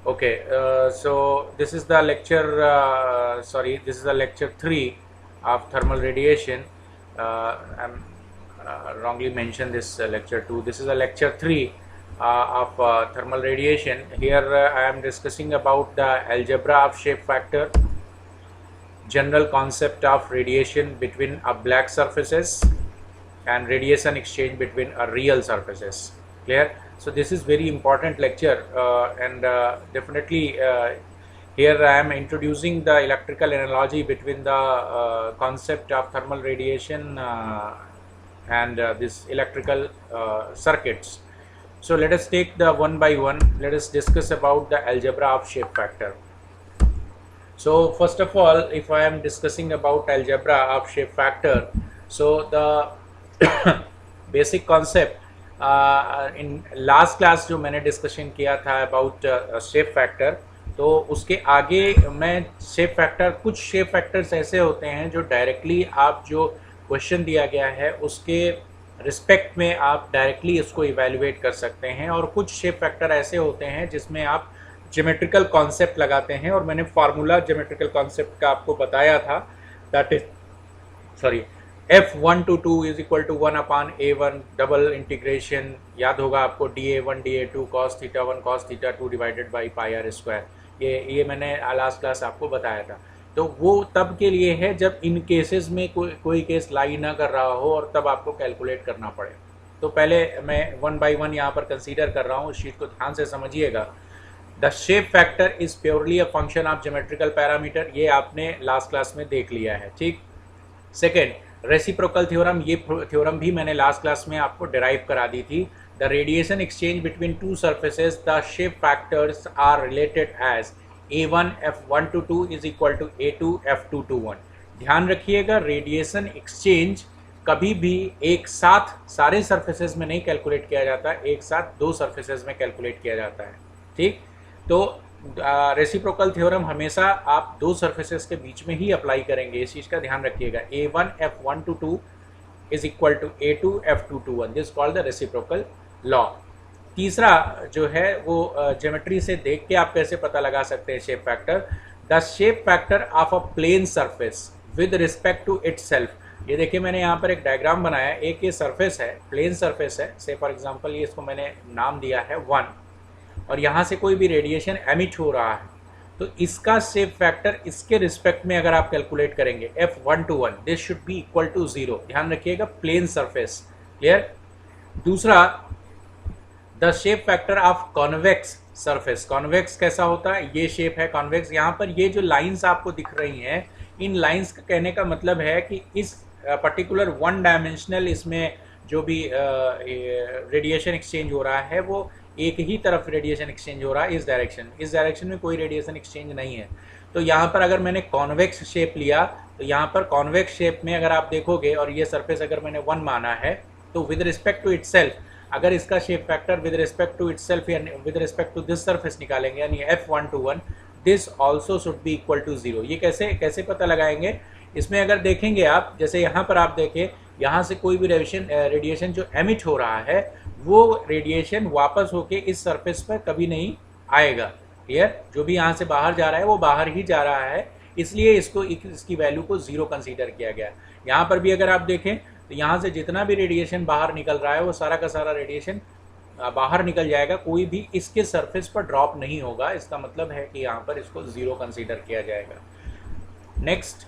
Okay, so this is the lecture. Sorry, this is the lecture 3 of thermal radiation. I'm wrongly mentioned this lecture 2. This is a lecture 3 of thermal radiation. Here I am discussing about the algebra of shape factor, general concept of radiation between a black surfaces, and radiation exchange between a real surfaces. Clear? So this is very important lecture, and definitely here I am introducing the electrical analogy between the concept of thermal radiation and this electrical circuits. So let us take the one by one. Let us discuss about the algebra of shape factor. So first of all, if I am discussing about algebra of shape factor, so the basic concept in last class जो मैंने discussion किया था about shape factor, तो उसके आगे मैं shape factor, कुछ shape factors ऐसे होते हैं जो डायरेक्टली आप जो क्वेश्चन दिया गया है उसके रिस्पेक्ट में आप डायरेक्टली इसको इवेल्युएट कर सकते हैं, और कुछ शेप फैक्टर ऐसे होते हैं जिसमें आप ज्योमेट्रिकल कॉन्सेप्ट लगाते हैं, और मैंने फार्मूला ज्योमेट्रिकल कॉन्सेप्ट का आपको बताया था, that is sorry f1 to 2 is equal to 1/a1 double integration, याद होगा आपको, dA1 dA2 cos theta 1 cos theta 2 divided by pi r square. ये मैंने लास्ट क्लास आपको बताया था. तो वो तब के लिए है जब इन केसेस में कोई केस लाई ना कर रहा हो और तब आपको कैलकुलेट करना पड़े. तो पहले मैं वन बाई वन यहाँ पर कंसीडर कर रहा हूँ, उस चीज़ को ध्यान से समझिएगा. The shape factor is purely a function of geometrical parameter, ये आपने लास्ट क्लास में देख लिया है. ठीक. सेकेंड, रेसिप्रोकल थ्योरम, ये थ्योरम भी मैंने लास्ट क्लास में आपको डिराइव करा दी थी. The radiation exchange between two surfaces, the shape factors are related as a1 f1 to 2 is equal to a2 f2 to 1. ध्यान रखिएगा, रेडिएशन एक्सचेंज कभी भी एक साथ सारे सर्फेसेस में नहीं कैलकुलेट किया जाता, एक साथ दो सर्फेसेस में कैलकुलेट किया जाता है. ठीक. तो रेसिप्रोकल थ्योरम हमेशा आप दो सर्फेसेस के बीच में ही अप्लाई करेंगे, इस चीज़ का ध्यान रखिएगा. a1 f1 to 2 is equal to a2 f2 to 1, this called the reciprocal law. तीसरा जो है वो ज्योमेट्री से देख के आप कैसे पता लगा सकते हैं shape factor. The shape factor of a plane surface with respect to itself. ये देखिए, मैंने यहाँ पर एक डायग्राम बनाया. एक ये सरफेस है, प्लेन सरफेस है, से फॉर एग्जांपल ये इसको मैंने नाम दिया है 1, और यहाँ से कोई भी रेडिएशन एमिट हो रहा है, तो इसका शेप फैक्टर इसके रिस्पेक्ट में अगर आप कैलकुलेट करेंगे f1 to 1, this should be equal to 0. ध्यान रखिएगा, प्लेन सरफेस. क्लियर. दूसरा, the shape factor of convex surface. Convex कैसा होता है, ये शेप है कॉन्वेक्स. यहाँ पर ये जो लाइंस आपको दिख रही हैं, इन लाइंस का कहने का मतलब है कि इस पर्टिकुलर वन डायमेंशनल इसमें जो भी रेडिएशन एक्सचेंज हो रहा है वो एक ही तरफ रेडिएशन एक्सचेंज हो रहा है, इस डायरेक्शन में कोई रेडिएशन एक्सचेंज नहीं है. तो यहाँ पर अगर मैंने कॉन्वेक्स शेप लिया, तो यहाँ पर कॉन्वेक्स शेप में अगर आप देखोगे, और ये सरफेस अगर मैंने 1 माना है, तो विद रिस्पेक्ट टू इटसेल्फ अगर इसका shape factor with respect to itself या with respect to this surface निकालेंगे, यानी f1 to 1, this also should be equal to 0. ये कैसे पता लगाएंगे, इसमें अगर देखेंगे आप, जैसे यहाँ पर आप देखें, यहाँ से कोई भी रेडिएशन जो एमिट हो रहा है, वो रेडिएशन वापस होके इस सरफेस पर कभी नहीं आएगा. क्लियर. जो भी यहाँ से बाहर जा रहा है वो बाहर ही जा रहा है, इसलिए इसकी वैल्यू को 0 कंसीडर किया गया. यहाँ पर भी अगर आप देखें, तो यहाँ से जितना भी रेडिएशन बाहर निकल रहा है वो सारा का सारा रेडिएशन बाहर निकल जाएगा, कोई भी इसके सरफेस पर ड्रॉप नहीं होगा. इसका मतलब है कि यहाँ पर इसको 0 कंसीडर किया जाएगा. नेक्स्ट,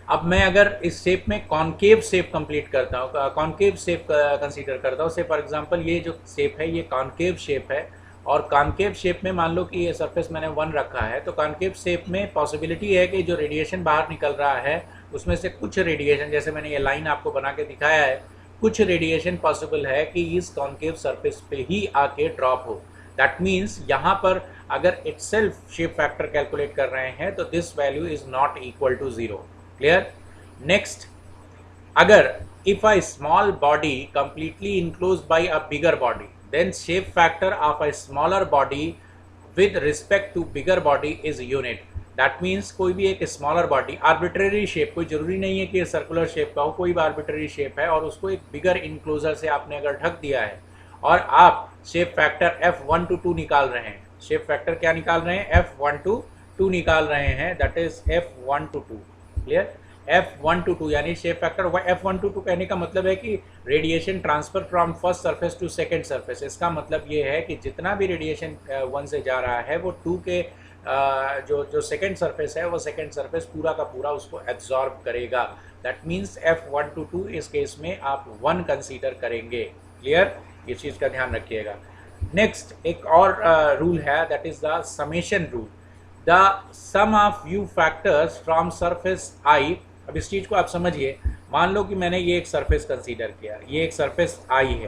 अब मैं अगर इस शेप में कॉन्केव शेप कंप्लीट करता हूँ, कॉन्केव शेप कंसीडर करता हूँ, से फॉर एग्जांपल ये जो शेप है ये कॉन्केव शेप है, और कॉन्केव शेप में मान लो कि ये सरफेस मैंने 1 रखा है, तो कॉन्केव शेप में पॉसिबिलिटी है कि जो रेडिएशन बाहर निकल रहा है उसमें से कुछ रेडिएशन, जैसे मैंने ये लाइन आपको बना के दिखाया है, कुछ रेडिएशन पॉसिबल है कि इस कॉन्केव सरफेस पे ही आके ड्रॉप हो. दैट मीन्स यहाँ पर अगर इटसेल्फ शेप फैक्टर कैलकुलेट कर रहे हैं तो this value is not equal to 0. Clear. Next, अगर if a small body completely enclosed by a bigger body, then shape factor of a smaller body with respect to bigger body is unit. That means कोई भी एक smaller body, arbitrary shape, कोई जरूरी नहीं है कि ये सर्कुलर शेप का हो, कोई भी आर्बिट्रेरी शेप है और उसको एक बिगर इनक्लोजर से आपने अगर ढक दिया है और आप शेप फैक्टर f1 to 2 निकाल रहे हैं, शेप फैक्टर क्या निकाल रहे हैं, F1 to 2 निकाल रहे हैं, that is F1 to 2। Clear, F1 to 2 यानी शेप फैक्टर F1 to 2 कहने का मतलब है कि radiation transfer from first surface to second surface. इसका मतलब ये है कि जितना भी रेडिएशन 1 से जा रहा है वो 2 के जो सेकेंड सरफेस है वो सेकेंड सरफेस पूरा का पूरा उसको एब्जॉर्ब करेगा। दैट मीन्स F1 to 2 इस केस में आप 1 कंसीडर करेंगे। क्लियर, ये चीज़ का ध्यान रखिएगा। नेक्स्ट एक और रूल है, that is the summation rule. The sum of view factors from surface I. अब इस चीज़ को आप समझिए, मान लो कि मैंने ये एक सरफेस कंसीडर किया, ये एक सरफेस आई है।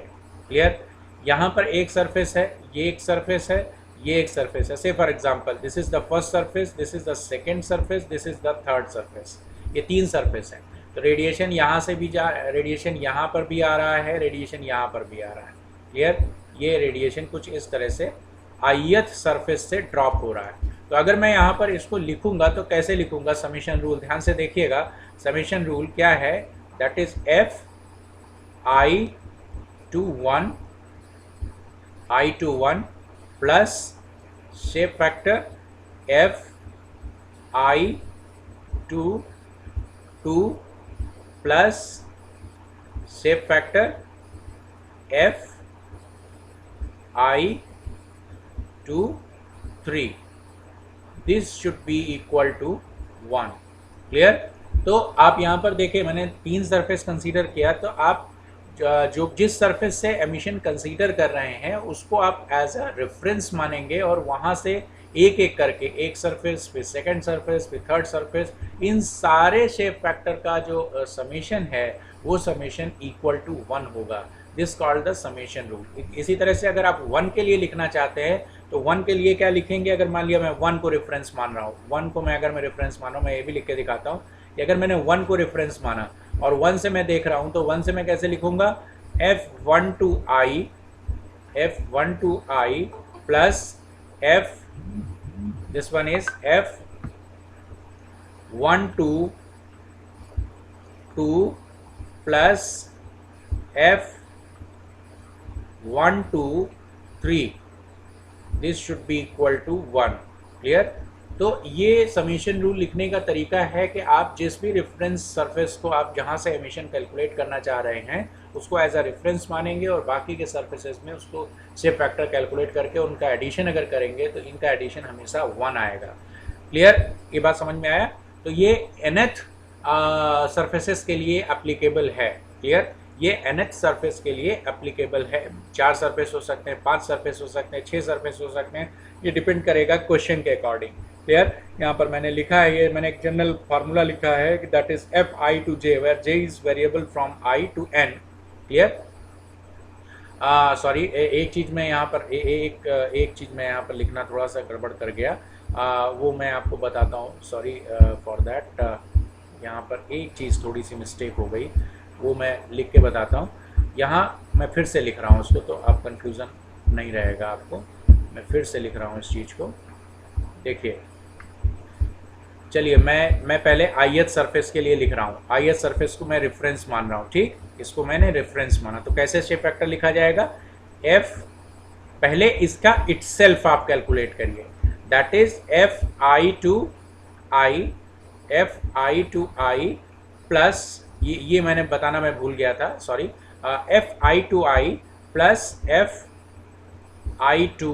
क्लियर, यहाँ पर एक सरफेस है, ये एक सरफेस है, ये एक सरफेस है। से for example this is the first surface, this is the second surface, this is the third surface. ये 3 सरफेस हैं। तो रेडिएशन यहाँ से भी रेडिएशन यहाँ पर भी आ रहा है, रेडिएशन यहाँ पर भी आ रहा है। क्लियर, ये रेडिएशन कुछ इस तरह से ith सरफेस से ड्रॉप हो रहा है। तो अगर मैं यहाँ पर इसको लिखूंगा तो कैसे लिखूंगा, समेशन रूल ध्यान से देखिएगा। समेशन रूल क्या है, that is I to 1 plus shape factor Fi to 2 plus shape factor Fi to 3। This should be equal to 1। Clear, तो आप यहाँ पर देखें मैंने 3 सरफेस कंसीडर किया, तो आप जो जिस सरफेस से एमिशन कंसीडर कर रहे हैं उसको आप एज अ रेफरेंस मानेंगे और वहाँ से एक एक करके, एक सरफेस फिर सेकंड सरफेस फिर थर्ड सरफेस, इन सारे शेप फैक्टर का जो समेशन है वो समेशन इक्वल टू 1 होगा। This called the summation rule. इसी तरह से अगर आप 1 के लिए लिखना चाहते हैं तो 1 के लिए क्या लिखेंगे, अगर मान लिया मैं 1 को रेफरेंस मान रहा हूँ, 1 को मैं अगर मैं रेफरेंस मान रहा हूँ, मैं ये भी लिख के दिखाता हूँ कि अगर मैंने 1 को रेफरेंस माना और 1 से मैं देख रहा हूँ, तो 1 से मैं कैसे लिखूंगा, F1 to I plus F, this one is F1 to 2 plus F1 to 3। This should be equal to 1। Clear, तो ये समेशन रूल लिखने का तरीका है कि आप जिस भी रेफरेंस सरफेस को आप जहाँ से एमिशन कैलकुलेट करना चाह रहे हैं उसको एज अ रेफरेंस मानेंगे और बाकी के सरफेसेस में उसको शेप फैक्टर कैलकुलेट करके उनका एडिशन अगर करेंगे तो इनका एडिशन हमेशा 1 आएगा। क्लियर, ये बात समझ में आया। तो ये nth सरफेसेस के लिए एप्लीकेबल है। क्लियर, ये nth सरफेस के लिए एप्लीकेबल है। 4 सरफेस हो सकते हैं, 5 सरफेस हो सकते हैं, 6 सरफेस हो सकते हैं, ये डिपेंड करेगा क्वेश्चन के अकॉर्डिंग। क्लियर, यहाँ पर मैंने लिखा है, ये मैंने एक जनरल फार्मूला लिखा है कि that is Fi to j where j is variable from I to n। Clear, sorry एक चीज़ मैं यहाँ पर एक चीज़ मैं यहाँ पर लिखना थोड़ा सा गड़बड़ कर गया, वो मैं आपको बताता हूँ, सॉरी फॉर दैट। यहाँ पर एक चीज़ थोड़ी सी मिस्टेक हो गई, वो मैं लिख के बताता हूँ। यहाँ मैं फिर से लिख रहा हूँ उसको, तो आप कंफ्यूज़न नहीं रहेगा आपको। मैं फिर से लिख रहा हूँ इस चीज़ को, देखिए। चलिए मैं पहले ith सरफेस के लिए लिख रहा हूँ, ith सरफेस को मैं रेफरेंस मान रहा हूँ। ठीक, इसको मैंने रेफरेंस माना, तो कैसे शेप फैक्टर लिखा जाएगा, F, पहले इसका इटसेल्फ आप कैलकुलेट करिए, that is Fi to I plus ये मैंने बताना मैं भूल गया था, sorry, Fi to I plus Fi to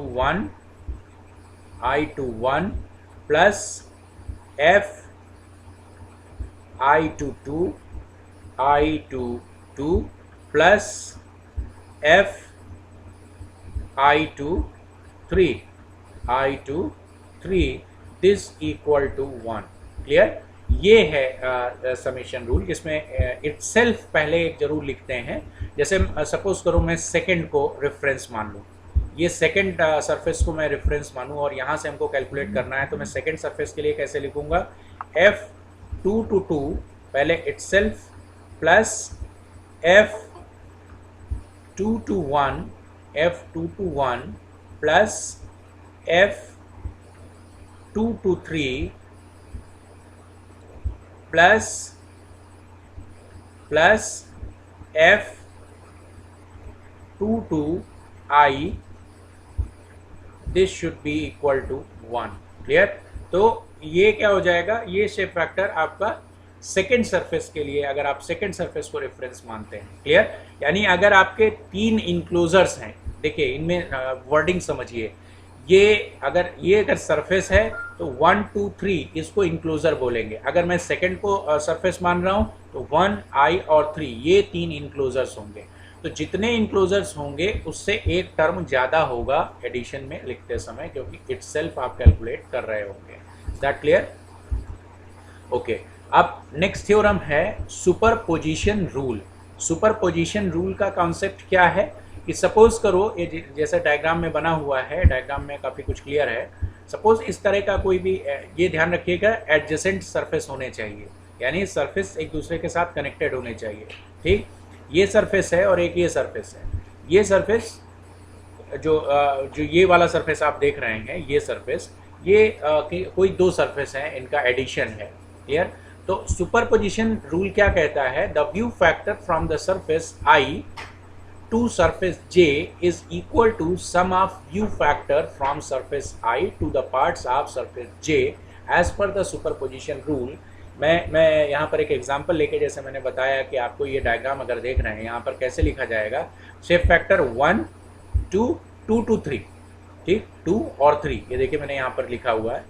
1 plus Fi to 2 plus Fi to 3 this equal to 1। Clear, ये है समेशन रूल, जिसमें इटसेल्फ पहले एक जरूर लिखते हैं। जैसे सपोज करो मैं सेकंड को रेफरेंस मान लूँ, ये सेकंड सरफेस को मैं रेफरेंस मानूँ और यहाँ से हमको कैलकुलेट करना है, तो मैं सेकंड सरफेस के लिए कैसे लिखूँगा, F2 to 2 पहले itself plus F2 to 1 plus F2 to 3 plus F2 to I this should be equal to 1। Clear? तो ये क्या हो जाएगा, ये शेप फैक्टर आपका सेकेंड सरफेस के लिए, अगर आप सेकेंड सरफेस को रेफरेंस मानते हैं। क्लियर? यानी अगर आपके 3 इंक्लोजर्स हैं, देखिए इनमें वर्डिंग समझिए, ये अगर सरफेस है तो 1 2 3 इसको इंक्लोजर बोलेंगे। अगर मैं सेकंड को सरफेस मान रहा हूं तो 1 I और 3 ये 3 इंक्लोजर्स होंगे। तो जितने इंक्लोजर्स होंगे उससे एक टर्म ज़्यादा होगा एडिशन में लिखते समय, क्योंकि इटसेल्फ आप कैलकुलेट कर रहे होंगे। Is that clear? ओके, अब नेक्स्ट थ्योरम है सुपरपोजिशन रूल। सुपरपोजिशन रूल का कॉन्सेप्ट क्या है कि सपोज करो ये जैसे डायग्राम में बना हुआ है, डायग्राम में काफ़ी कुछ क्लियर है। सपोज इस तरह का कोई भी, ये ध्यान रखिएगा एडजेसेंट सरफेस होने चाहिए, यानी सरफेस एक दूसरे के साथ कनेक्टेड होने चाहिए। ठीक, ये सरफेस है और एक ये सरफेस है। ये सरफेस जो ये वाला सरफेस आप देख रहे हैं, ये सरफेस, ये कोई 2 सरफेस हैं, इनका एडिशन है। क्लियर? तो सुपरपोजिशन रूल क्या कहता है, the view factor from the surface I to surface J is equal to sum of view factor from surface I to the parts of surface J as per the superposition rule। मैं यहाँ पर एक example लेके, जैसे मैंने बताया कि आपको ये डायग्राम अगर देख रहे हैं, यहाँ पर कैसे लिखा जाएगा, शेप फैक्टर 1 2 2 to 3, ठीक, 2 और 3, ये देखिए मैंने यहाँ पर लिखा हुआ है,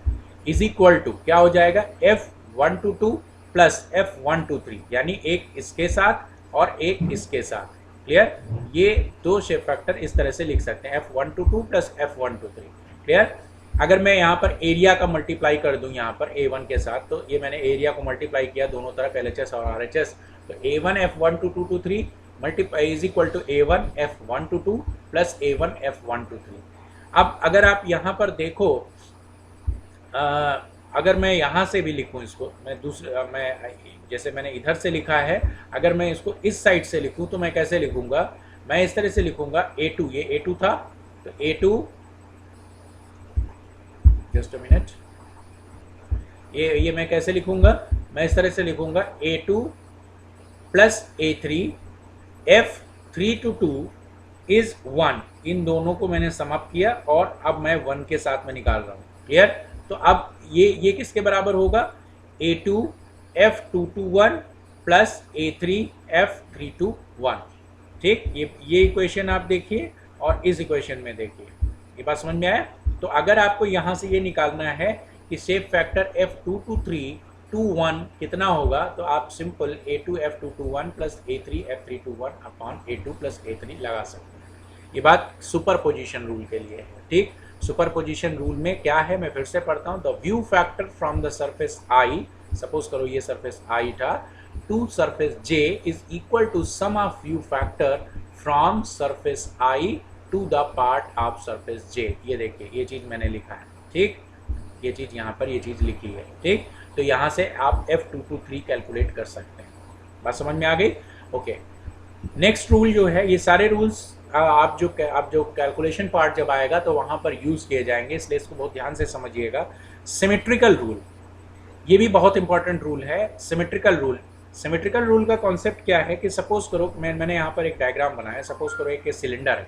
इज इक्वल टू क्या हो जाएगा, F1 to 2 plus F1 to 3, यानी एक इसके साथ और एक इसके साथ। क्लियर? ये 2 शेप फैक्टर इस तरह से लिख सकते हैं, F1 to 2 plus F1 to 3। Clear? अगर मैं यहाँ पर एरिया का मल्टीप्लाई कर दूँ यहाँ पर A1 के साथ, तो ये मैंने एरिया को मल्टीप्लाई किया दोनों तरफ, LHS और RHS, तो A1 F1 to 2 to 3 multiply is equal to A1 F1 to 2 plus A1 F1 to 3। अब अगर आप यहाँ पर देखो, अगर मैं यहाँ से भी लिखूँ इसको, मैं जैसे मैंने इधर से लिखा है, अगर मैं इसको इस साइड से लिखूँ तो मैं कैसे लिखूँगा, मैं इस तरह से लिखूँगा A2, ये A2 था, तो A2, जस्ट अ मिनट, ये मैं कैसे लिखूँगा, मैं इस तरह से लिखूँगा A2 plus A3 F3 to 2 is 1, इन दोनों को मैंने समाप्त किया और अब मैं 1 के साथ में निकाल रहा हूँ। क्लियर? तो अब ये किसके बराबर होगा, A2 F2 to 1 plus A3 F3 to 1। ठीक, ये इक्वेशन आप देखिए और इस इक्वेशन में देखिए, ये बात समझ में आया? तो अगर आपको यहाँ से ये निकालना है कि shape factor F2 to 3 to 1 कितना होगा, तो आप simple A2 F2 to 1 plus A3 F3 to 1 upon A2 plus A3 लगा सकते हैं। ये बात सुपरपोजिशन रूल के लिए है। ठीक, सुपरपोजिशन रूल में क्या है, मैं फिर से पढ़ता हूँ, the view factor from the surface I, suppose करो ये सरफेस I था, to surface J is equal to sum of view factor from surface I to the part of surface J। ये देखिए, ये चीज़ मैंने लिखा है। ठीक, ये चीज़ यहाँ पर ये चीज़ लिखी है। ठीक, तो यहाँ से आप F2 to 3 कैलकुलेट कर सकते हैं। बात समझ में आ गई? ओके, नेक्स्ट रूल जो है, ये सारे रूल्स आप जो कैलकुलेशन पार्ट जब आएगा तो वहाँ पर यूज़ किए जाएंगे, इसलिए इसको बहुत ध्यान से समझिएगा। सिमेट्रिकल रूल, ये भी बहुत इंपॉर्टेंट रूल है। सिमेट्रिकल रूल का कॉन्सेप्ट क्या है कि सपोज करो मैंने यहाँ पर एक डायग्राम बनाया, सपोज करो एक सिलेंडर है,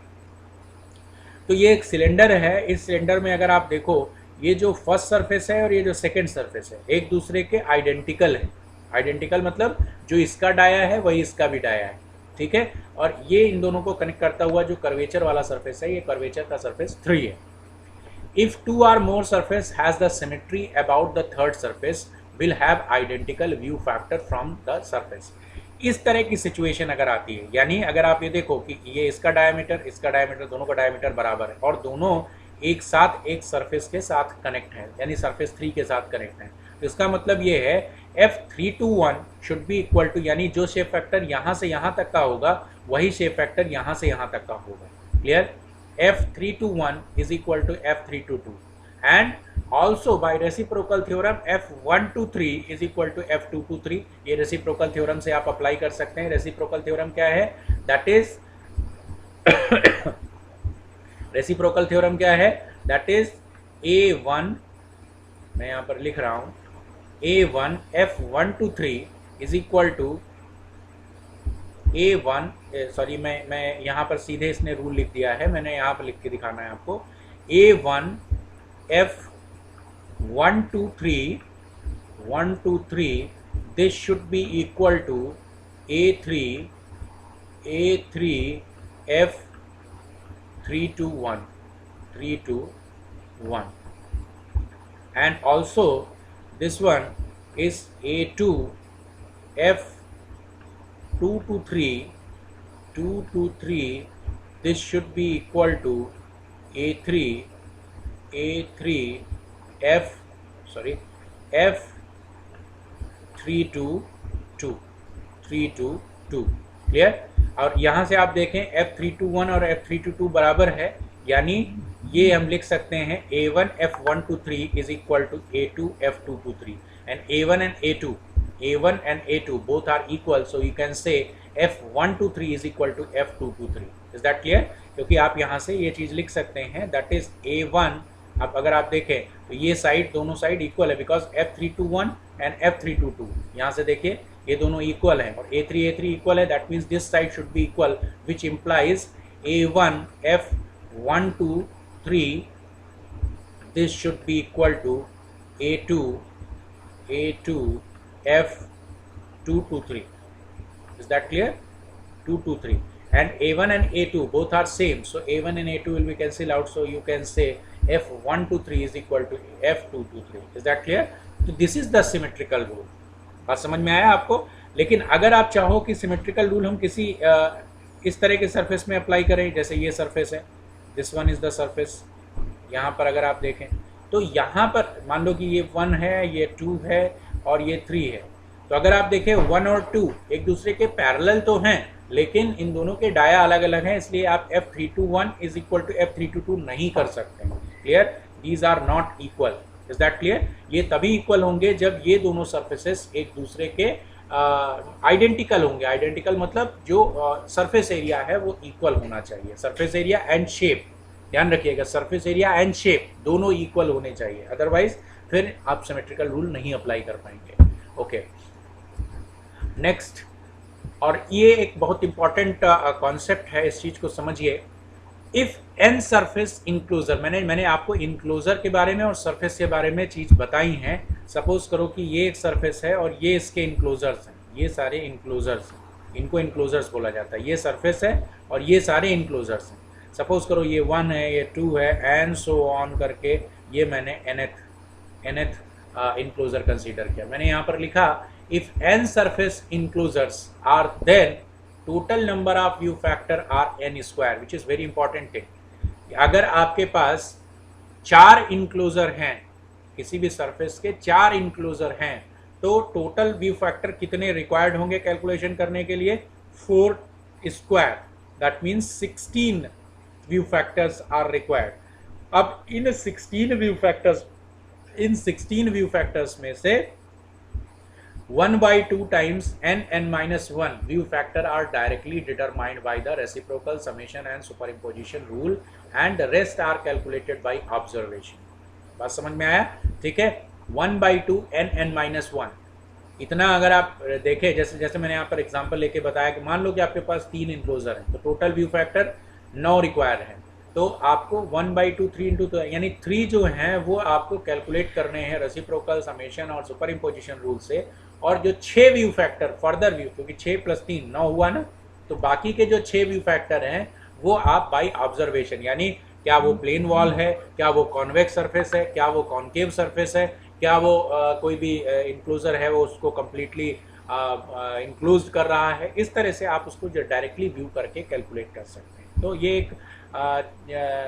तो ये एक सिलेंडर है। इस सिलेंडर में अगर आप देखो, ये जो फर्स्ट सरफेस है और ये जो सेकेंड सरफेस है एक दूसरे के आइडेंटिकल है। आइडेंटिकल मतलब जो इसका डाया है वही इसका भी डाया है। ठीक है, और ये इन दोनों को कनेक्ट करता हुआ जो कर्वेचर वाला सरफेस है, ये कर्वेचर का सरफेस 3 है। If 2 or more surface has the symmetry about the third surface will have identical view factor from the surface। इस तरह की सिचुएशन अगर आती है, यानी अगर आप ये देखो कि ये इसका डायमीटर दोनों का डायमीटर बराबर है और दोनों एक साथ एक सरफेस के साथ कनेक्ट है, यानी सरफेस 3 के साथ कनेक्ट है, तो इसका मतलब ये है F3 to 1 should be equal to, यानी जो शेप फैक्टर यहाँ से यहाँ तक का होगा वही शेप फैक्टर यहाँ से यहाँ तक का होगा। Clear? F3 to 1 is equal to F3 to 2 and also by reciprocal theorem F1 to 3 is equal to F2 to 3। ये reciprocal theorem से आप अप्लाई कर सकते हैं। reciprocal theorem क्या है? that is reciprocal theorem क्या है? that is A1, मैं यहाँ पर लिख रहा हूँ, A1 F1 to 3 is equal to A1, sorry मैं यहाँ पर सीधे इसने रूल लिख दिया है, मैंने यहाँ पर लिख के दिखाना है आपको। A1 F123 this should be equal to A3 F321 and also this one is A2 F223 this should be equal to A3 F322 clear. और यहाँ से आप देखें F321 और F322 बराबर है, यानी ये हम लिख सकते हैं A1 F123 is equal to A2 F223 and A1 and A2 both are equal, so you can say F123 is equal to F223. Is that clear? क्योंकि आप यहाँ से ये चीज़ लिख सकते हैं that is A1, अब अगर आप देखें तो ये साइड दोनों साइड इक्वल है बिकॉज F321 एंड F322 यहाँ से देखिए ये दोनों इक्वल हैं और A3 इक्वल है, that means this side should be equal which implies A1 F123 this should be equal to A2 F223. Is that clear? 223 and A1 and A2 both are same, so A1 and A2 will be cancelled out, so you can say F123 is equal to F223. Is that clear? तो this is the symmetrical rule. बात समझ में आया आपको? लेकिन अगर आप चाहो कि सिमेट्रिकल रूल हम किसी इस तरह के सरफेस में अप्लाई करें, जैसे ये सरफेस है, this one is the surface, यहाँ पर अगर आप देखें तो यहाँ पर मान लो कि ये 1 है, ये 2 है और ये 3 है, तो अगर आप देखें 1 और 2 एक दूसरे के पैरेलल तो हैं, लेकिन इन दोनों के डाया अलग अलग हैं, इसलिए आप F321 is equal to F322 नहीं कर सकते। Clear? These are not equal. Is that clear? ये तभी इक्वल होंगे जब ये दोनों सरफेसेस एक दूसरे के आइडेंटिकल होंगे। आइडेंटिकल मतलब जो सरफेस एरिया है वो इक्वल होना चाहिए। सरफेस एरिया एंड शेप, ध्यान रखिएगा, सरफेस एरिया एंड शेप दोनों इक्वल होने चाहिए, अदरवाइज फिर आप सिमेट्रिकल रूल नहीं अप्लाई कर पाएंगे। ओके, नेक्स्ट, और ये एक बहुत इंपॉर्टेंट कॉन्सेप्ट है, इस चीज़ को समझिए। इफ़ एन सरफेस इंक्लोजर, मैंने आपको इंक्लोजर के बारे में और सरफेस के बारे में चीज़ बताई हैं। सपोज करो कि ये एक सरफेस है और ये इसके इंक्लोजर्स हैं, ये सारे इंक्लोजर्स हैं, इनको इंक्लोजर्स बोला जाता है। ये सरफेस है और ये सारे इंक्लोजर्स हैं। सपोज करो ये 1 है, ये 2 है, एंड सो ऑन करके ये मैंने nth इंक्लोजर कंसीडर किया। मैंने यहाँ पर लिखा if n surface enclosures are then total number of view factor are n square, which is very important thing। अगर आपके पास 4 इंक्लोजर हैं, किसी भी सरफेस के 4 इंक्लोजर हैं, तो टोटल व्यू फैक्टर कितने रिक्वायर्ड होंगे कैलकुलेशन करने के लिए? 4 square, that means 16 view factors are required. अब इन 16 व्यू फैक्टर्स में से 1/2 times n(n-1) view factor are directly determined by the reciprocal summation and superimposition rule and the rest are calculated by observation। बात समझ में आया? ठीक है, 1/2 n(n-1) इतना अगर आप देखें, जैसे मैंने यहाँ पर एग्जांपल लेके बताया कि मान लो कि आपके पास 3 इंक्लोजर हैं, तो टोटल व्यू फैक्टर 9 रिक्वायर है, तो आपको 1/2 3 × 2 यानी 3 जो हैं वो आपको कैलकुलेट करने हैं रेसिप्रोकल समेशन और सुपर इम्पोजिशन रूल से। और जो 6 व्यू फैक्टर फर्दर व्यू, क्योंकि 6 + 3 9 हुआ ना, तो बाकी के जो 6 व्यू फैक्टर हैं वो आप बाय ऑब्जर्वेशन, यानी क्या वो प्लेन वॉल है, क्या वो कॉन्वेक्स सरफेस है, क्या वो कॉन्केव सरफेस है, क्या वो कोई भी इंक्लोजर है वो उसको कम्प्लीटली इंक्लोज कर रहा है, इस तरह से आप उसको जो डायरेक्टली व्यू करके कैलकुलेट कर सकते हैं। तो ये एक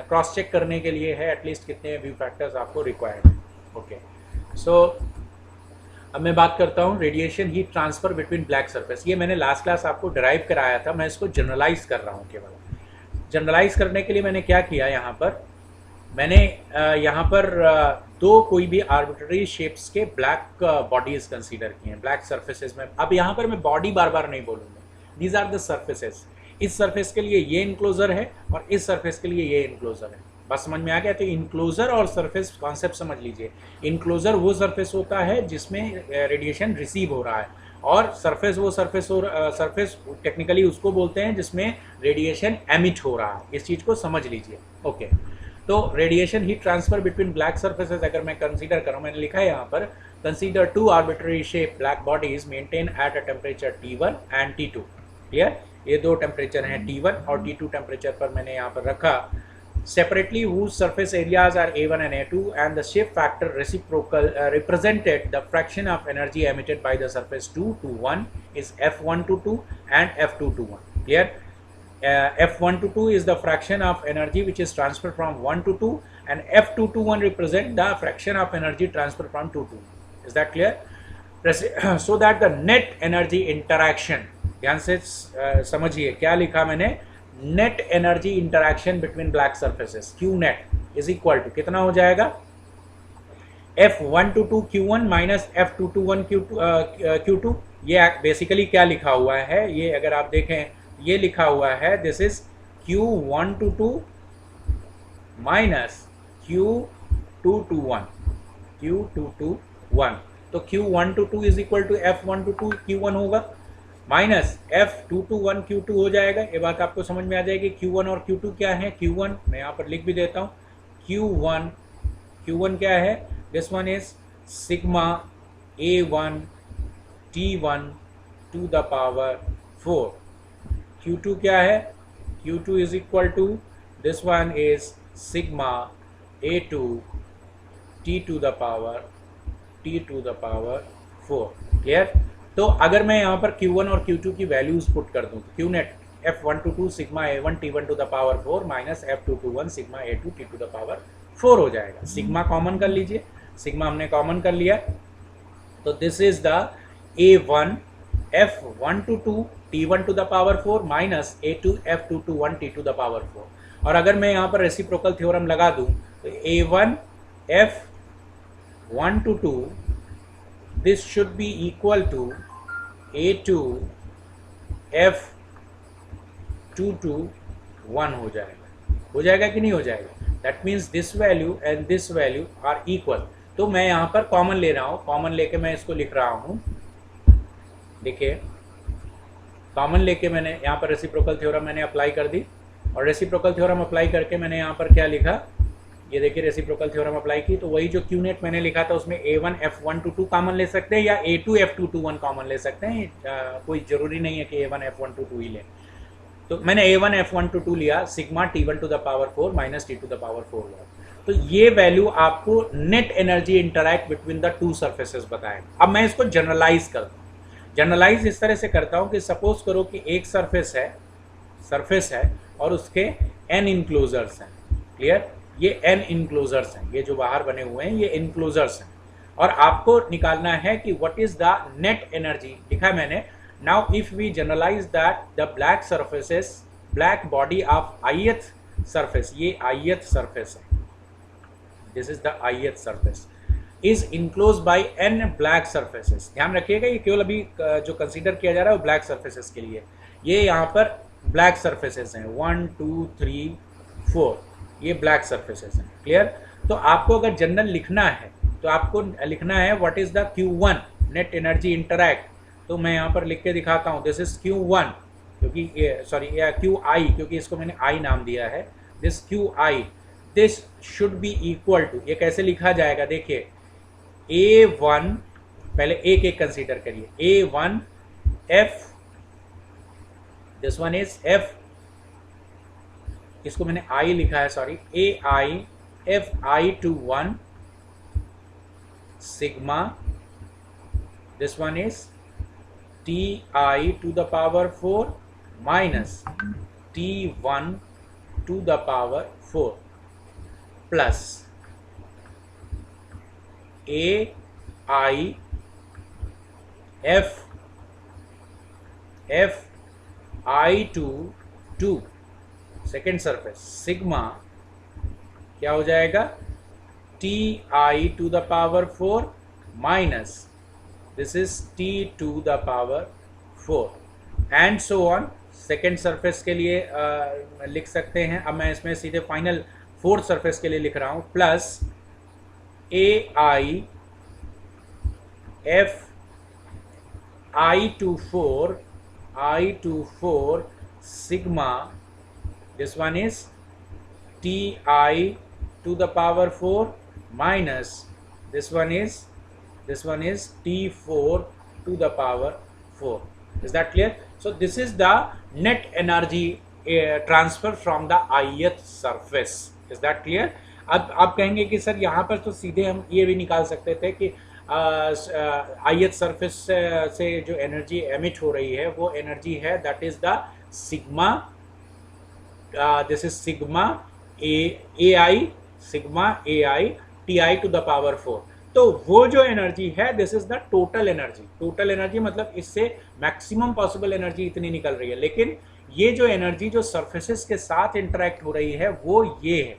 क्रॉस चेक करने के लिए है एटलीस्ट कितने व्यू फैक्टर्स आपको रिक्वायर्ड है। ओके, सो अब मैं बात करता हूँ radiation heat transfer between black surface. ये मैंने लास्ट क्लास आपको डिराइव कराया था, मैं इसको जनरलाइज कर रहा हूँ। केवल जनरलाइज करने के लिए मैंने क्या किया, यहाँ पर मैंने यहाँ पर 2 कोई भी आर्बिट्ररी शेप्स के ब्लैक बॉडीज कंसीडर किए हैं ब्लैक सरफेसेस में। अब यहाँ पर मैं बॉडी बार बार नहीं बोलूँगा, दीज आर द सरफेसेस। इस सरफेस के लिए ये इंक्लोजर है और इस सरफेस के लिए ये इंक्लोजर है। बस समझ में आ गया? तो इंक्लोजर और सरफेस कॉन्सेप्ट समझ लीजिए। इंक्लोजर वो सरफेस होता है जिसमें रेडिएशन रिसीव हो रहा है, और सरफेस वो सरफेस टेक्निकली उसको बोलते हैं जिसमें रेडिएशन एमिट हो रहा है। इस चीज़ को समझ लीजिए। ओके, तो radiation heat transfer between black surfaces अगर मैं कंसीडर करूँ, मैंने लिखा है यहाँ पर, consider two arbitrary shape black bodies maintain at a temperature T1 and T2। Clear, ये दो टेम्परेचर हैं T1 और T2 टेम्परेचर पर मैंने यहाँ पर रखा। Separately, whose surface areas are A1 and A2, and the shape factor reciprocal represented the fraction of energy emitted by the surface 2 to 1 is F1 to 2 and F2 to 1. Clear? F1 to 2 is the fraction of energy which is transferred from 1 to 2, and F2 to 1 represent the fraction of energy transferred from 2 to 1. Is that clear? So that the net energy interaction, ध्यान से समझिए क्या लिखा मैंने, net energy interaction between black surfaces Q net is equal to कितना हो जाएगा, F1 to 2 Q1 minus F2 to 1 Q2। ये बेसिकली क्या लिखा हुआ है, ये अगर आप देखें ये लिखा हुआ है, this is Q1 to 2 minus Q2 to 1, Q2 to 1। तो Q1 to 2 is equal to F1 to 2 Q1 होगा, माइनस F2 to 1 Q2 हो जाएगा। ये बात आपको समझ में आ जाएगी। Q1 और Q2 क्या है, Q1 मैं यहाँ पर लिख भी देता हूँ, Q1 क्या है, this one is sigma A1 T1 to the power 4। Q2 क्या है, Q2 is equal to this one is sigma A2 T to the power 4। Clear. तो अगर मैं यहाँ पर Q1 और Q2 की वैल्यूज पुट कर दूँ, Q net F1 to 2 sigma A1 T1 to the power 4 minus F2 to 1 sigma A2 T to the power 4 हो जाएगा। सिग्मा कॉमन कर लीजिए, सिग्मा हमने कॉमन कर लिया, तो this is the A1 F1 to 2 T1 to the power 4 minus A2 F2 to 1 T to the power 4। और अगर मैं यहाँ पर रेसिप्रोकल थ्योरम लगा दूँ तो A1 F1 to 2 this should be equal to A2 F2 to 1 हो जाएगा कि नहीं हो जाएगा। That means this value and this value are equal. तो मैं यहाँ पर कॉमन ले रहा हूँ, कॉमन लेके मैं इसको लिख रहा हूँ, देखिए कॉमन लेके मैंने यहाँ पर रेसिप्रोकल थ्योरम मैंने अप्लाई कर दी, और रेसिप्रोकल थ्योरम अप्लाई करके मैंने यहाँ पर क्या लिखा, ये देखिए रेसिप्रोकल थ्योरम अप्लाई की, तो वही जो Q नेट मैंने लिखा था उसमें A1 F1 to 2 कॉमन ले सकते हैं या A2 F2 to 1 कॉमन ले सकते हैं, कोई ज़रूरी नहीं है कि A1 F1 to 2 ही लें। तो मैंने A1 F1 to 2 लिया, sigma T1 to the power 4 minus T to the power 4 हुआ। तो ये वैल्यू आपको net energy interact between the two surfaces बताएगा। अब मैं इसको जनरलाइज करता हूँ, जनरलाइज इस तरह से करता हूँ कि सपोज करो कि एक सरफेस है और उसके n इंक्लोजर्स हैं। क्लियर, ये n इंक्लोजर्स हैं, ये जो बाहर बने हुए हैं ये इंक्लोजर्स हैं, और आपको निकालना है कि what is the net energy, लिखा है मैंने। Now if we generalize that the black surfaces, black body of ith surface, ये ith सरफेस है, this is the ith surface is enclose by n black surfaces. ध्यान रखिएगा ये केवल अभी जो कंसीडर किया जा रहा है वो ब्लैक सर्फेसेस के लिए। ये यहाँ पर ब्लैक सर्फेसेस हैं 1 2 3 4, ये ब्लैक सर्फेसेस हैं। क्लियर। तो आपको अगर जनरल लिखना है तो आपको लिखना है what is the Q1 net energy interact. तो मैं यहाँ पर लिख के दिखाता हूँ, दिस इज Q1 क्योंकि QI क्योंकि इसको मैंने I नाम दिया है, this QI, this should be equal to, ये कैसे लिखा जाएगा देखिए, A1 पहले एक एक कंसीडर करिए, A1 F, this one is F, इसको मैंने I लिखा है, sorry, AI Fi to 1 sigma, this one is Ti to the power 4 minus T1 to the power 4 plus AI Fi to 2 second surface sigma क्या हो जाएगा, Ti to the power 4 minus this is T to the power 4 and so on. Second surface के लिए लिख सकते हैं। अब मैं इसमें सीधे फाइनल फोर्थ सरफेस के लिए लिख रहा हूं, plus AI I to 4 sigma, this one is Ti to the power 4 minus this one is T4 to the power 4. Is that clear? So this is the net energy transfer from the ith surface. Is that clear? अब आप कहेंगे कि sir यहाँ पर तो सीधे हम ये भी निकाल सकते थे कि ith सरफेस से जो एनर्जी एमिट हो रही है वो एनर्जी है that is the sigma, this is sigma ai ti to the power 4. तो वो जो एनर्जी है this is the total energy मतलब इससे मैक्सिमम पॉसिबल एनर्जी इतनी निकल रही है. लेकिन ये जो एनर्जी जो सरफेसेस के साथ इंटरेक्ट हो रही है वो ये है.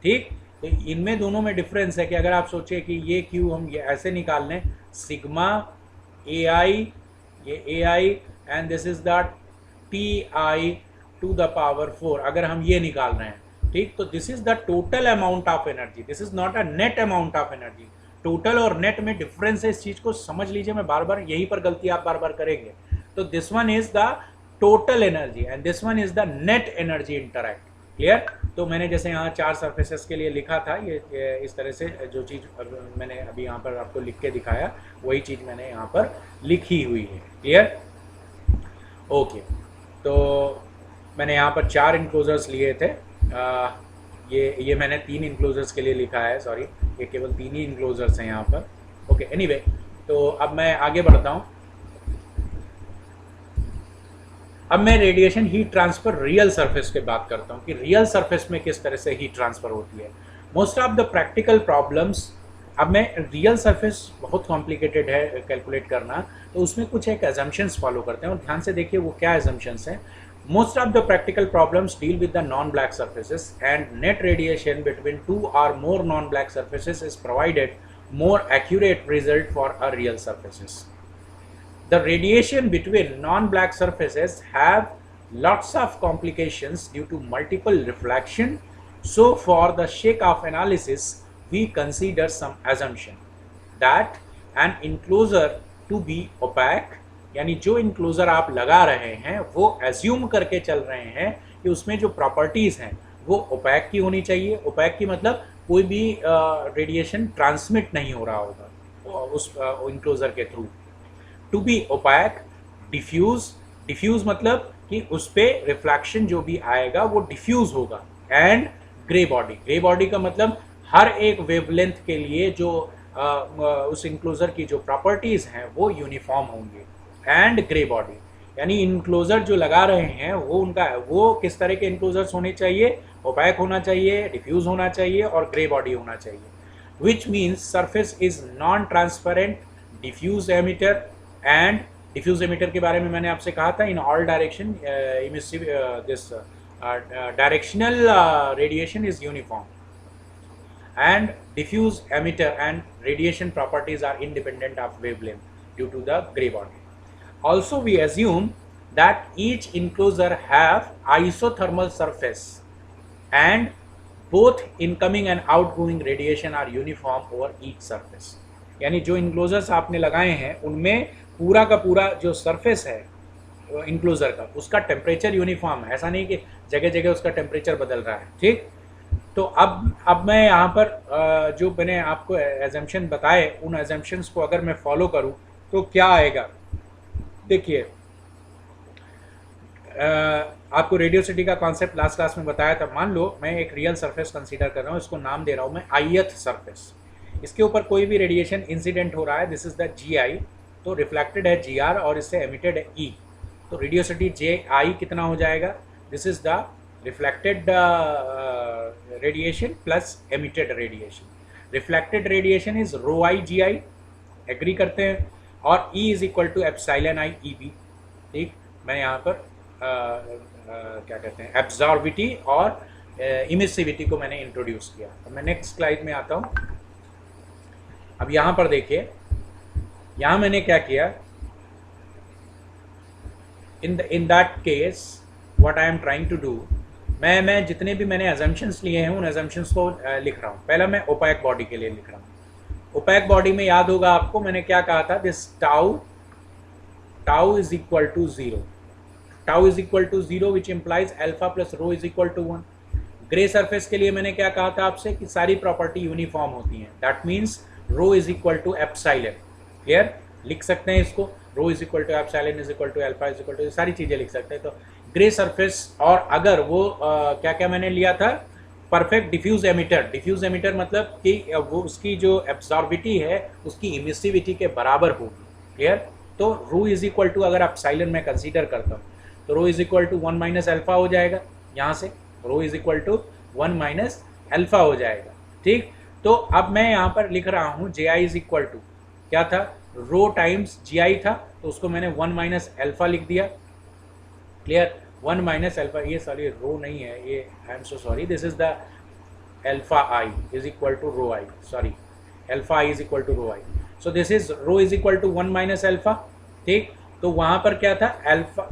ठीक, तो इनमें दोनों में डिफरेंस है कि अगर आप सोचे कि ये क्यू हम ये ऐसे निकाल लें, सिग्मा ai, ये ai and this is the ti to the power 4, अगर हम ये निकाल रहे हैं. ठीक, तो this is the total amount of energy, this is not a net amount of energy. Total और नेट में डिफरेंस है, इस चीज को समझ लीजिए. मैं बार बार यहीं पर गलती आप बार बार करेंगे. तो this one is the total energy and this one is the net energy interact. Clear? तो मैंने जैसे यहाँ 4 सरफेसेस के लिए लिखा था, ये इस तरह से जो चीज़ मैंने अभी यहाँ पर आपको लिख के दिखाया वही चीज़ मैंने यहाँ पर लिखी हुई है. क्लियर? ओके, तो मैंने यहाँ पर 4 इनक्लोजर्स लिए थे. ये मैंने 3 इनक्लोजर्स के लिए लिखा है, सॉरी ये केवल 3 ही इनक्लोजर्स हैं यहाँ पर. ओके, एनीवे, तो अब मैं आगे बढ़ता हूँ. अब मैं radiation heat transfer real surface की बात करता हूँ कि रियल सरफेस में किस तरह से हीट ट्रांसफर होती है. Most of the practical problems, अब मैं रियल सरफेस बहुत कॉम्प्लिकेटेड है कैलकुलेट करना, तो उसमें कुछ एक एजम्पशंस फॉलो करते हैं और ध्यान से देखिए वो क्या एजम्पशंस हैं. Most of the practical problems deal with the non-black surfaces and net radiation between 2 or more non-black surfaces is provided more accurate result for a real surfaces. The radiation between non-black surfaces have lots of complications due to multiple reflection. So for the sake of analysis, we consider some assumption that an enclosure to be opaque, यानी जो enclosure आप लगा रहे हैं वो assume करके चल रहे हैं कि उसमें जो प्रॉपर्टीज़ हैं वो ओपैक की होनी चाहिए. ओपैक की मतलब कोई भी रेडिएशन ट्रांसमिट नहीं हो रहा होगा उस इनक्लोजर के थ्रू. टू बी ओपैक, डिफ्यूज मतलब कि उस पर रिफ्लेक्शन जो भी आएगा वो डिफ्यूज होगा. एंड ग्रे बॉडी का मतलब हर एक वेवलेंथ के लिए जो उस इनक्लोजर की जो प्रॉपर्टीज़ हैं वो यूनिफॉर्म होंगी. एंड ग्रे बॉडी यानी इनक्लोजर जो लगा रहे हैं वो किस तरह के इनक्लोजर्स होने चाहिए, ओपैक होना चाहिए, डिफ्यूज होना चाहिए और ग्रे बॉडी होना चाहिए. Which means surface is non transparent, diffuse emitter. And diffuse emitter के बारे में मैंने आपसे कहा था, in all direction emissive this directional radiation is uniform. And diffuse emitter and radiation properties are independent of wavelength due to the grey body. Also, we assume that each enclosure have isothermal surface and both incoming and outgoing radiation are uniform over each surface. यानी जो enclosures आपने लगाए हैं उनमें पूरा का पूरा जो surface है enclosure का उसका टेम्परेचर यूनिफॉर्म है. ऐसा नहीं कि जगह जगह उसका टेम्परेचर बदल रहा है. ठीक, तो अब मैं यहाँ पर जो मैंने आपको एजम्पशन बताए उन एजम्पशंस को अगर मैं फॉलो करूँ तो क्या आएगा. देखिए, आपको रेडियोसिटी का कॉन्सेप्ट लास्ट क्लास में बताया था. मान लो मैं एक रियल सरफेस कंसीडर कर रहा हूँ, इसको नाम दे रहा हूँ मैं ith सरफेस. इसके ऊपर कोई भी रेडिएशन इंसिडेंट हो रहा है, दिस इज द gi, तो रिफ्लेक्टेड है gr और इससे एमिटेड है e. तो रेडियोसिटी ji कितना हो जाएगा, this is the reflected radiation plus emitted radiation. Reflected radiation is rho i gi, agree करते हैं, और E is equal to epsilon I E B. ठीक, मैंने यहाँ पर क्या कहते हैं एब्जॉर्बिटी और इमिसिविटी को मैंने इंट्रोड्यूस किया. अब मैं नेक्स्ट स्लाइड में आता हूँ. अब यहाँ पर देखिए, यहाँ मैंने क्या किया, in that case what I am trying to do, मैं जितने भी मैंने एजम्पशंस लिए हैं उन एजम्पशंस को लिख रहा हूँ. पहला मैं ओपैक बॉडी के लिए लिख रहा हूँ. ओपैक बॉडी में याद होगा आपको मैंने क्या कहा था, this tau is equal to 0. Tau is equal to 0 which implies alpha plus rho is equal to 1. Grey surface के लिए मैंने क्या कहा था आपसे कि सारी प्रॉपर्टी यूनिफॉर्म होती हैं, that means rho is equal to epsilon. Clear, लिख सकते हैं इसको, rho is equal to epsilon is equal to alpha is equal to, सारी चीज़ें लिख सकते हैं। तो ग्रे सरफेस, और अगर वो क्या क्या मैंने लिया था, perfect diffuse emitter. Diffuse emitter मतलब कि वो उसकी जो एब्जॉर्बिटी है उसकी इमिसिविटी के बराबर होगी। क्लियर, तो रो इज इक्वल टू, अगर एप्सिलॉन मैं कंसीडर करता हूँ तो rho is equal to 1 minus alpha हो जाएगा, यहाँ से rho is equal to 1 minus alpha हो जाएगा। ठीक, तो अब मैं यहाँ पर लिख रहा हूँ जे आई इज इक्वल टू क्या था, रो टाइम्स जी आई था, तो उसको मैंने 1 माइनस अल्फा लिख दिया। क्लियर, 1 माइनस अल्फा, ये सॉरी रो नहीं है ये, I am so sorry, this is the alpha I is equal to rho I, sorry alpha I is equal to rho I, so this is rho is equal to 1 minus alpha. ठीक, तो वहाँ पर क्या था alpha,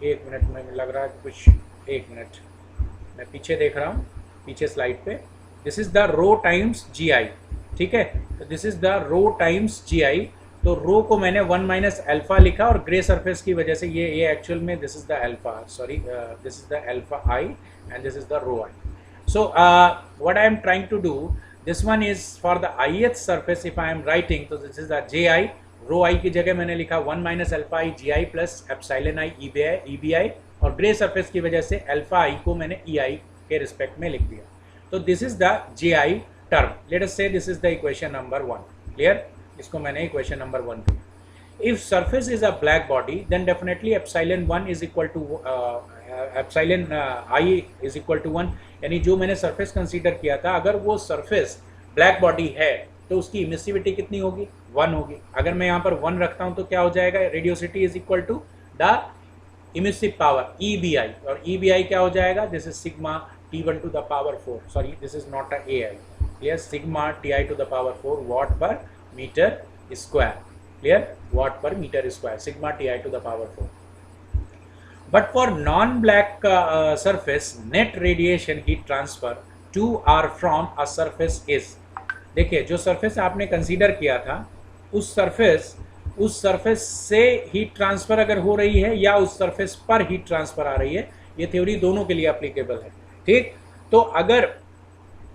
एक minute में लग रहा है कुछ, एक मिनट मैं पीछे देख रहा हूँ, पीछे स्लाइड पे, this is the rho times G I. ठीक है, तो this is the rho times G I, तो रो को मैंने 1 माइनस अल्फा लिखा, और ग्रे सरफेस की वजह से ये एक्चुअल में this is the alpha, sorry this is the alpha I and this is the rho I. So what I am trying to do, this one is for the ith surface if I am writing, तो this is the J I, rho I की जगह मैंने लिखा 1 minus alpha I G I plus epsilon I E B I, और grey surface की वजह से alpha आई को मैंने ई आई के रिस्पेक्ट में लिख दिया। तो this is the J I term, let us say this is the equation number 1। Clear, इसको मैंने इक्वेशन नंबर 1 दिया। If surface is a black body then definitely epsilon 1 is equal to epsilon I is equal to 1, यानी जो मैंने surface consider किया था, अगर वो सरफेस ब्लैक बॉडी है तो उसकी इमिसिविटी कितनी होगी, 1 होगी। अगर मैं यहाँ पर 1 रखता हूँ तो क्या हो जाएगा, radiosity is equal to the emissive power E B I, और ई बी आई क्या हो जाएगा, this is sigma T1 to the power 4, sorry this is not a AI, clear, sigma Ti to the power 4 watt per meter square, clear, watt per meter square, sigma Ti to the power 4. But for non-black surface, net radiation heat transfer to or from a surface is, देखिए जो surface आपने consider किया था, उस surface से heat transfer अगर हो रही है या उस सरफेस पर हीट ट्रांसफर आ रही है, ये थ्योरी दोनों के लिए एप्लीकेबल है। ठीक, तो अगर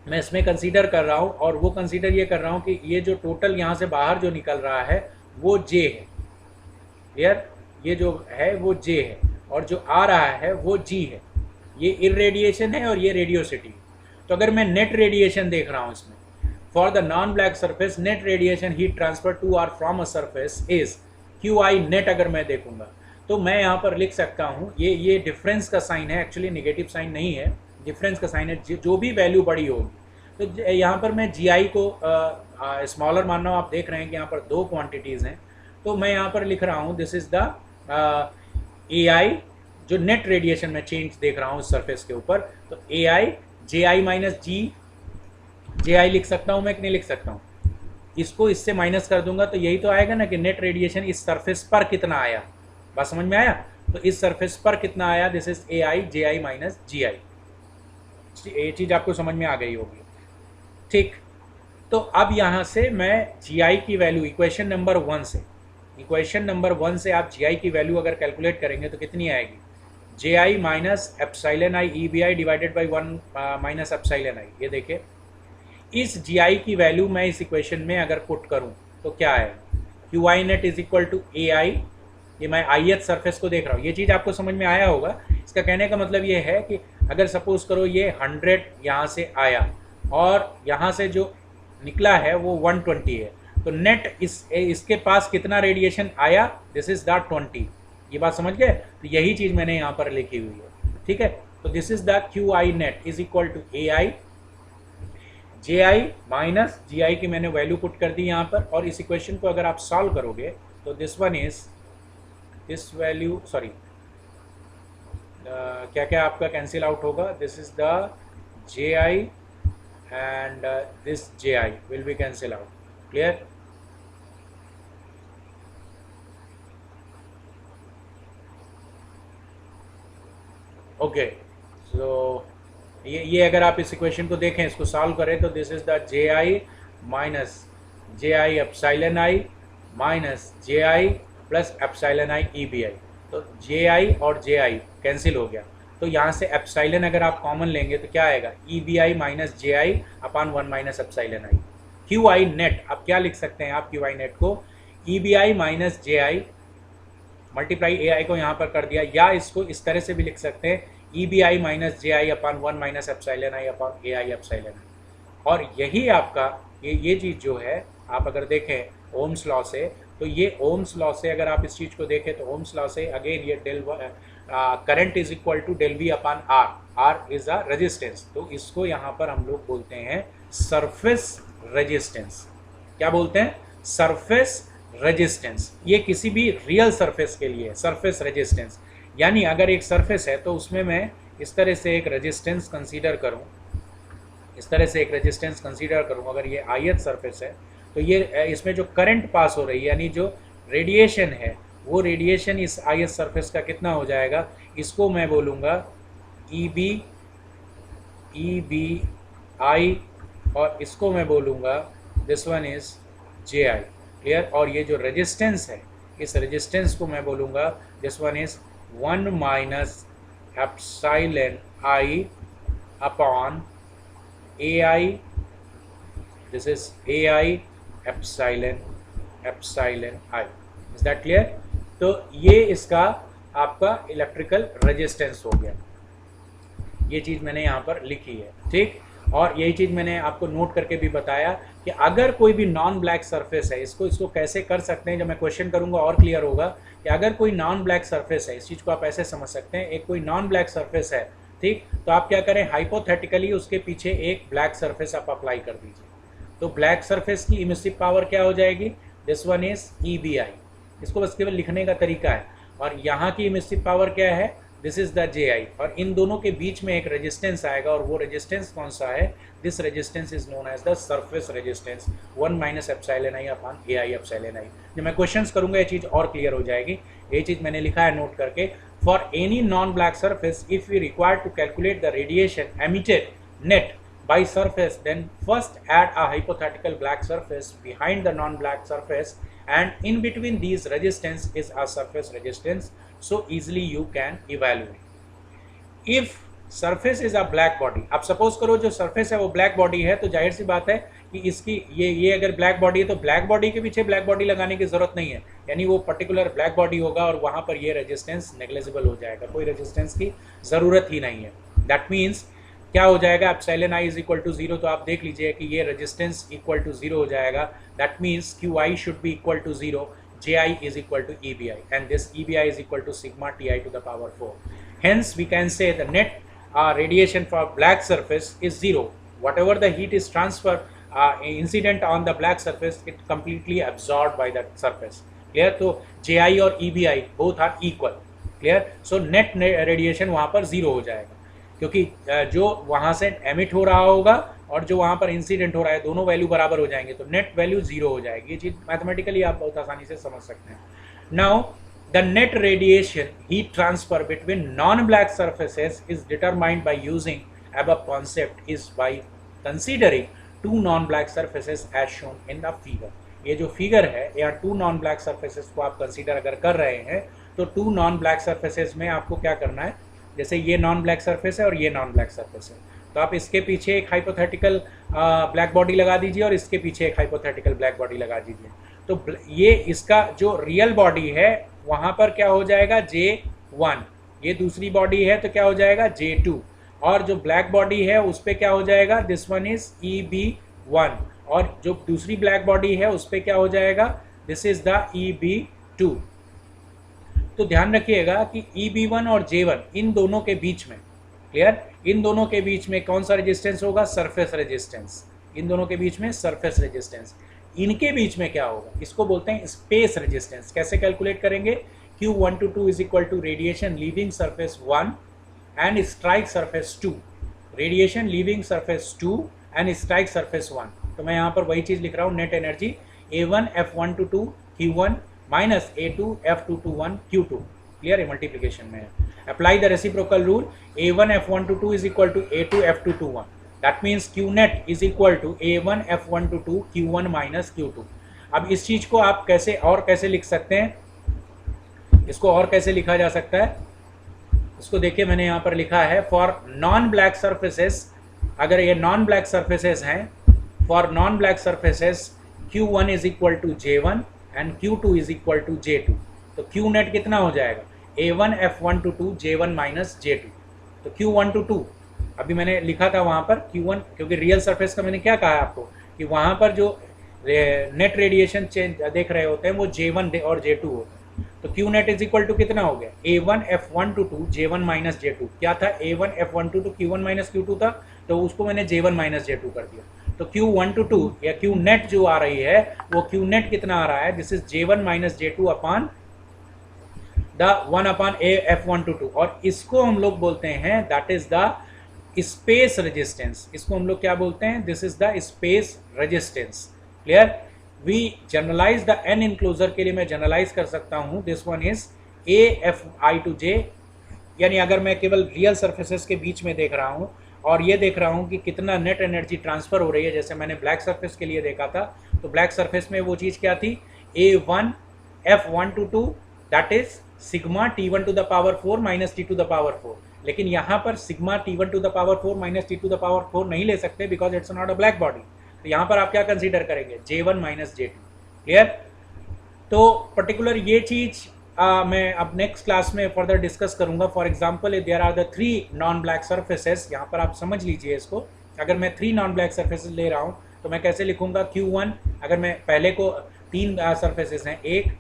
मैं इसमें कंसीडर कर रहा हूँ, और वो कंसीडर ये कर रहा हूँ कि ये जो टोटल यहाँ से बाहर जो निकल रहा है वो जे है, क्लियर, ये जो है वो जे है, और जो आ रहा है वो जी है, ये इरेडिएशन है और ये रेडियोसिटी। तो अगर मैं नेट रेडिएशन देख रहा हूँ इसमें, for the non black surface net radiation heat transfer to और from a surface is Q I net, अगर मैं देखूंगा तो मैं यहाँ पर लिख सकता हूँ, ये डिफरेंस का साइन है, एक्चुअली नेगेटिव साइन नहीं है, डिफरेंस का साइन है, जो भी वैल्यू बड़ी होगी। तो यहाँ पर मैं जी आई को स्मॉलर मान रहा हूँ, आप देख रहे हैं कि यहाँ पर 2 क्वांटिटीज़ हैं, तो मैं यहाँ पर लिख रहा हूँ दिस इज द ए आई, जो नेट रेडिएशन में चेंज देख रहा हूँ उस सरफेस के ऊपर, तो ए आई जे आई माइनस जी, जे आई लिख सकता हूँ मैं कि नहीं लिख सकता हूँ, इसको इससे माइनस कर दूंगा तो यही तो आएगा ना कि नेट रेडिएशन इस सरफेस पर कितना आया, बात समझ में आया, तो इस सरफेस पर कितना आया, this is A I J I minus G I, ये चीज़ आपको समझ में आ गई होगी। ठीक, तो अब यहाँ से मैं जी आई की वैल्यू इक्वेशन नंबर 1 से आप जी आई की वैल्यू अगर कैलकुलेट करेंगे तो कितनी आएगी, J I minus epsilon I E B I divided by 1 minus epsilon I. ये देखिए, इस जी आई की वैल्यू मैं इस इक्वेशन में अगर पुट करूँ तो क्या आएगा, Q I net is equal to A I, ये मैं ith सरफेस को देख रहा हूँ, ये चीज़ आपको समझ में आया होगा। इसका कहने का मतलब ये है कि अगर सपोज करो ये 100 यहाँ से आया और यहाँ से जो निकला है वो 120 है, तो नेट इसके पास कितना रेडिएशन आया, दिस इज द 20, ये बात समझ गए, तो यही चीज़ मैंने यहाँ पर लिखी हुई है। ठीक है, तो this is the Q I net is equal to A I J I minus G I की मैंने वैल्यू पुट कर दी यहाँ पर, और इस इक्वेशन को अगर आप सॉल्व करोगे तो this one is this value, sorry क्या क्या आपका कैंसिल आउट होगा, this is the J I and this J I will be cancel out, clear. Okay, so ये अगर आप इस इक्वेशन को देखें, इसको सॉल्व करें तो this is the J I minus J I epsilon I minus J I plus epsilon I E B I, तो जे आई और जे आई कैंसिल हो गया, तो यहाँ से एप्साइलन अगर आप कॉमन लेंगे तो क्या आएगा, E B I minus J I upon 1 minus epsilon I. Q I net, अब क्या लिख सकते हैं आप क्यू आई नेट को, E B I minus J I multiply A I को यहाँ पर कर दिया, या इसको इस तरह से भी लिख सकते हैं E B I minus J I upon 1 minus epsilon I upon A I epsilon I. और यही आपका ये चीज़ जो है, आप अगर देखें ओम्स लॉ से, तो ये ओम्स लॉ से अगर आप इस चीज़ को देखें तो ओम्स लॉ से अगेन ये del current is equal to del V upon R, R is a resistance, तो इसको यहाँ पर हम लोग बोलते हैं सरफेस रेजिस्टेंस। क्या बोलते हैं, सरफेस रेजिस्टेंस। ये किसी भी रियल सरफेस के लिए सरफेस रेजिस्टेंस, यानी अगर एक सरफेस है तो उसमें मैं इस तरह से एक रेजिस्टेंस कंसीडर करूं, इस तरह से एक रेजिस्टेंस कंसीडर करूं, अगर ये आयत सरफेस है तो ये इसमें जो करंट पास हो रही है यानी जो रेडिएशन है वो रेडिएशन इस आयत सरफेस का कितना हो जाएगा, इसको मैं बोलूँगा ई बी आई, और इसको मैं बोलूँगा this one is J I. Clear. और ये जो रेजिस्टेंस है इस रेजिस्टेंस को मैं बोलूँगा this one is 1 minus epsilon I upon A I, this is A I epsilon I. Is that clear. तो ये इसका आपका इलेक्ट्रिकल रेजिस्टेंस हो गया, ये चीज़ मैंने यहाँ पर लिखी है, ठीक। और यही चीज़ मैंने आपको नोट करके भी बताया कि अगर कोई भी नॉन ब्लैक सरफेस है, इसको कैसे कर सकते हैं, जब मैं क्वेश्चन करूँगा और क्लियर होगा कि अगर कोई नॉन ब्लैक सरफेस है, इस चीज़ को आप ऐसे समझ सकते हैं, एक कोई नॉन ब्लैक सरफेस है, ठीक, तो आप क्या करें, हाइपोथेटिकली उसके पीछे एक ब्लैक सरफेस आप अप्लाई कर दीजिए, तो ब्लैक सरफेस की इमिसिव पावर क्या हो जाएगी, this one is E B I. इसको बस केवल लिखने का तरीका है। और यहाँ की इमिसिव पावर क्या है, this is the J I, और इन दोनों के बीच में एक रेजिस्टेंस आएगा, और वो रेजिस्टेंस कौन सा है, this resistance is known as the surface resistance 1 minus epsilon I upon A I epsilon I. जब मैं क्वेश्चंस करूंगा ये चीज़ और क्लियर हो जाएगी। ये चीज़ मैंने लिखा है नोट करके, for any non black surface if we require to calculate the radiation emitted net by surface, then first add a hypothetical black surface behind the non-black surface, and in between these resistance is a surface resistance, so easily you can evaluate। if surface is a black body, अब suppose करो जो surface है वो black body है, तो जाहिर सी बात है कि इसकी ये अगर black body है तो black body के पीछे black body लगाने की जरूरत नहीं है, यानी वो particular black body होगा और वहाँ पर ये resistance negligible हो जाएगा, कोई resistance की ज़रूरत ही नहीं है। that means क्या हो जाएगा, epsilon I is equal to 0, तो आप देख लीजिए कि ये रेजिस्टेंस इक्वल टू 0 हो जाएगा। That means Q I should be equal to 0, J I is equal to E B I, and this E B I is equal to sigma T I to the power 4। Hence we can say the net radiation for black surface is 0. Whatever the heat is transferred incident on the black surface, it completely absorbed by that surface. Clear? तो J I और E B I both are equal. Clear? So net radiation वहाँ पर 0 हो जाएगा, क्योंकि जो वहाँ से एमिट हो रहा होगा और जो वहाँ पर इंसिडेंट हो रहा है दोनों वैल्यू बराबर हो जाएंगे, तो नेट वैल्यू 0 हो जाएगी। ये चीज़ मैथमेटिकली आप बहुत आसानी से समझ सकते हैं। Now the net radiation heat transfer between non black surfaces is determined by using above concept is by considering 2 non black surfaces as shown in the figure. ये जो फिगर है या 2 नॉन ब्लैक सर्फेसेस को आप consider अगर कर रहे हैं तो 2 नॉन ब्लैक सर्फेसेस में आपको क्या करना है, जैसे ये नॉन ब्लैक सरफेस है और ये नॉन ब्लैक सरफेस है, तो आप इसके पीछे एक हाइपोथेटिकल ब्लैक बॉडी लगा दीजिए और इसके पीछे एक हाइपोथेटिकल ब्लैक बॉडी लगा दीजिए। तो ये इसका जो रियल बॉडी है वहाँ पर क्या हो जाएगा, J1, ये दूसरी बॉडी है तो क्या हो जाएगा J2, और जो ब्लैक बॉडी है उस पर क्या हो जाएगा, दिस वन इज EB1, और जो दूसरी ब्लैक बॉडी है उस पर क्या हो जाएगा, दिस इज द EB2। तो ध्यान रखिएगा कि EB1 और J1 इन दोनों के बीच में, क्लियर, इन दोनों के बीच में कौन सा रेजिस्टेंस होगा, सरफेस रेजिस्टेंस। इन दोनों के बीच में सरफेस रेजिस्टेंस, इनके बीच में क्या होगा, इसको बोलते हैं स्पेस रेजिस्टेंस। कैसे कैलकुलेट करेंगे, Q1 to 2 is equal to radiation leaving surface 1 and strike surface 2, radiation leaving surface 2 and strike surface 1। तो मैं यहाँ पर वही चीज़ लिख रहा हूँ, net energy A1 F1 to 2 Q1 minus A2 F2 to 1 Q2। Clear है, मल्टीप्लिकेशन में है। Apply the reciprocal rule, A1 F1 to 2 is equal to A2 F2 to 1, that means Q net is equal to A1 F1 to 2 Q1 minus Q2। अब इस चीज़ को आप कैसे लिख सकते हैं, इसको और कैसे लिखा जा सकता है, इसको देखिए मैंने यहाँ पर लिखा है फॉर नॉन ब्लैक सर्फेसेस, अगर ये नॉन ब्लैक सर्फेसेस हैं, for non black surfaces Q1 is equal to J1 and Q2 is equal to J2। तो Q नेट कितना हो जाएगा, A1 F1/2 J1 minus J2। तो Q1/2 अभी मैंने लिखा था वहाँ पर Q1, क्योंकि रियल सरफेस का मैंने क्या कहा आपको कि वहाँ पर जो नेट रेडिएशन चेंज देख रहे होते हैं वो J1 और J2 होता है। तो Q net is equal to कितना हो गया, A1 F1/2 J1 minus J2। क्या था, A1 F1/2 Q1 minus Q2 था, तो उसको मैंने J1 माइनस J2 कर दिया। तो Q1/2 या Q नेट जो आ रही है वो Q नेट कितना आ रहा है, this is J1 minus J2 upon the 1 upon A F1/2, और इसको हम लोग बोलते हैं that is the space resistance. इसको हम लोग क्या बोलते हैं, this is the space resistance. Clear, we generalise the n enclosure के लिए मैं जनरलाइज कर सकता हूं, दिस वन इज AFI/J, यानी अगर मैं केवल रियल सर्फेसेस के बीच में देख रहा हूं और ये देख रहा हूं कि कितना नेट एनर्जी ट्रांसफर हो रही है, जैसे मैंने ब्लैक सरफेस के लिए देखा था, तो ब्लैक सरफेस में वो चीज़ क्या थी, A1 F1/2 that is sigma T1 to the power 4 minus T to the power 4। लेकिन यहाँ पर sigma T1 to the power 4 minus T to the power 4 नहीं ले सकते because it's not a black body. तो यहाँ पर आप क्या कंसीडर करेंगे, J1 माइनस J2। क्लियर, तो पर्टिकुलर ये चीज़ मैं अब नेक्स्ट क्लास में फर्दर डिस्कस करूंगा। For example there are the 3 non black surfaces, यहाँ पर आप समझ लीजिए इसको। अगर मैं 3 नॉन ब्लैक सर्फेसेस ले रहा हूँ तो मैं कैसे लिखूंगा, Q1, अगर मैं पहले को 3 सर्फेसेस हैं, एक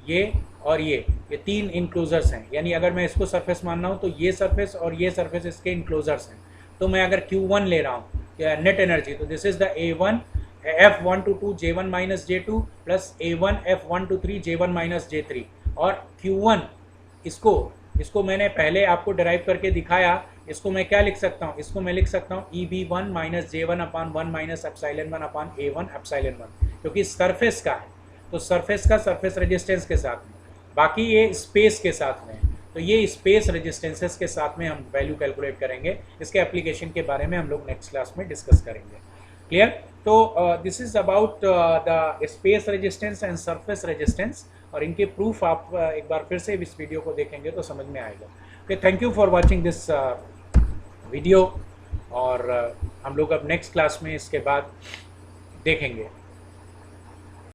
ये और ये 3 इनक्लोजर्स हैं, यानी अगर मैं इसको सरफेस मान रहा हूँ तो ये सरफेस और ये सरफेस इसके इनक्लोजर्स हैं। तो मैं अगर Q1 ले रहा हूँ नेट एनर्जी, तो this is the A1 F1/2 J1 minus J2 plus A1 F1/3 J1 minus J3, और Q1 इसको मैंने पहले आपको डिराइव करके दिखाया। इसको मैं क्या लिख सकता हूँ, इसको मैं लिख सकता हूँ EB1 minus J1 upon 1 minus epsilon 1 upon A1 epsilon 1, क्योंकि सरफेस का है तो सरफेस का सरफेस रेजिस्टेंस के साथ में, बाकी ये स्पेस के साथ में, तो ये स्पेस रेजिस्टेंसेस के साथ में हम वैल्यू कैलकुलेट करेंगे। इसके एप्लीकेशन के बारे में हम लोग नेक्स्ट क्लास में डिस्कस करेंगे। क्लियर, तो this is about the space resistance and surface resistance, और इनके प्रूफ आप एक बार फिर से इस वीडियो को देखेंगे तो समझ में आएगा। Okay, thank you for watching this video, और हम लोग अब नेक्स्ट क्लास में इसके बाद देखेंगे।